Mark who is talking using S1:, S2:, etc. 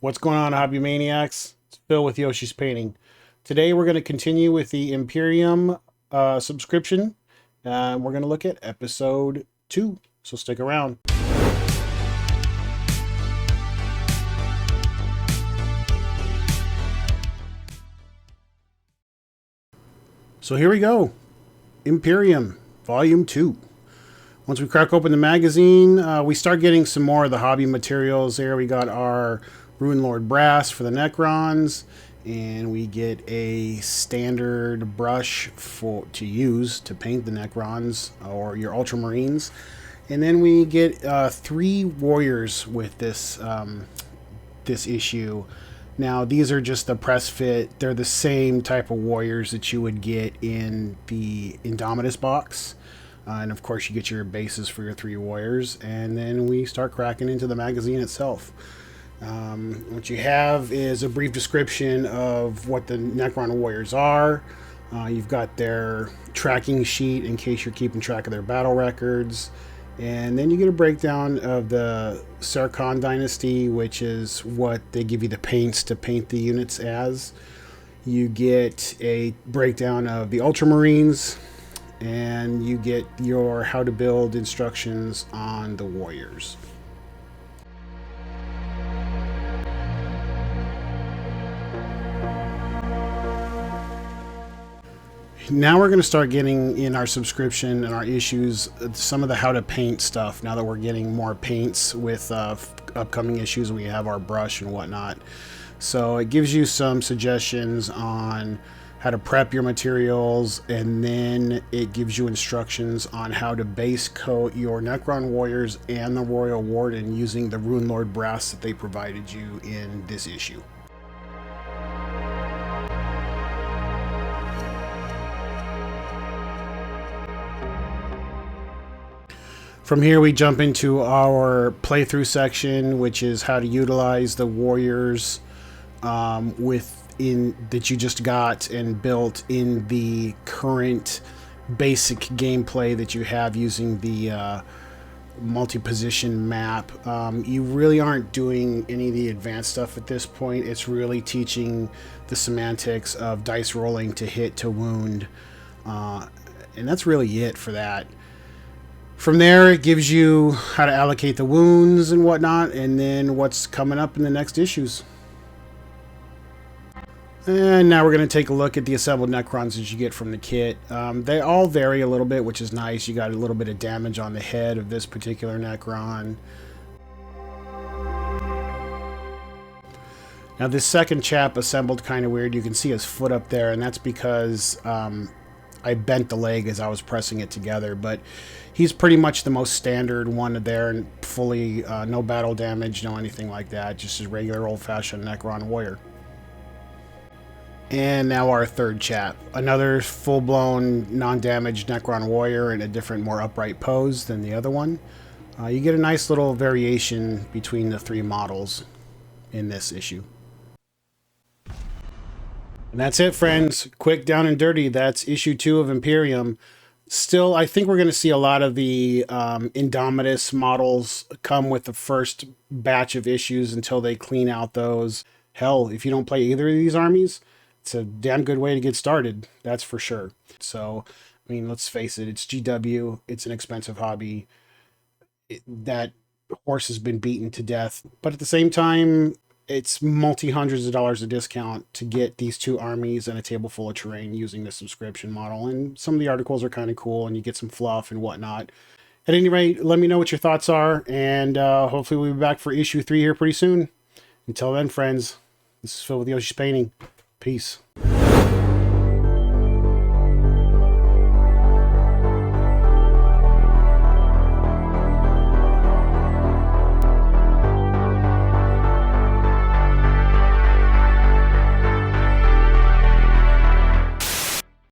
S1: What's going on, Hobby Maniacs? It's Phil with Yoshi's Painting. Today we're going to continue with the Imperium subscription. We're going to look at episode 2, so stick around. So here we go. Imperium, Volume 2. Once we crack open the magazine, we start getting some more of the hobby materials there. We got our Rune Lord brass for the Necrons, and we get a standard brush to use to paint the Necrons or your Ultramarines. And then we get 3 warriors with this this issue. Now, these are just the press fit. They're the same type of warriors that you would get in the Indomitus box. And of course, you get your bases for your 3 warriors. And then we start cracking into the magazine itself. What you have is a brief description of what the Necron warriors are. You've got their tracking sheet in case you're keeping track of their battle records. And then you get a breakdown of the Sarkhan dynasty, which is what they give you the paints to paint the units as. You get a breakdown of the Ultramarines, and you get your how to build instructions on the warriors. Now we're going to start getting in our subscription and our issues some of the how to paint stuff now that we're getting more paints with upcoming issues. We have our brush and whatnot. So it gives you some suggestions on how to prep your materials, and then it gives you instructions on how to base coat your Necron warriors and the Royal Warden using the Rune Lord brass that they provided you in this issue. From here we jump into our playthrough section, which is how to utilize the warriors that you just got and built in the current basic gameplay that you have using the multi-position map. You really aren't doing any of the advanced stuff at this point. It's really teaching the semantics of dice rolling to hit, to wound, and that's really it for that. From there, it gives you how to allocate the wounds and whatnot, and then what's coming up in the next issues. And now we're going to take a look at the assembled Necrons that you get from the kit. They all vary a little bit, which is nice. You got a little bit of damage on the head of this particular Necron. Now this second chap assembled kind of weird. You can see his foot up there, and that's because I bent the leg as I was pressing it together, but he's pretty much the most standard one there, and fully no battle damage, no anything like that, just a regular old-fashioned Necron warrior. And now our third chap, another full-blown non-damaged Necron warrior in a different, more upright pose than the other one. You get a nice little variation between the 3 models in this issue. And that's it, friends. Quick, down and dirty. That's issue 2 of Imperium. Still, I think we're going to see a lot of the Indomitus models come with the first batch of issues until they clean out those. Hell, if you don't play either of these armies, it's a damn good way to get started. That's for sure. So, I mean, let's face it. It's GW. It's an expensive hobby. That horse has been beaten to death. But at the same time, it's multi-hundreds of dollars of discount to get these 2 armies and a table full of terrain using the subscription model. And some of the articles are kind of cool, and you get some fluff and whatnot. At any rate, let me know what your thoughts are, and hopefully we'll be back for issue 3 here pretty soon. Until then, friends, this is Phil with Yoshi's Painting. Peace.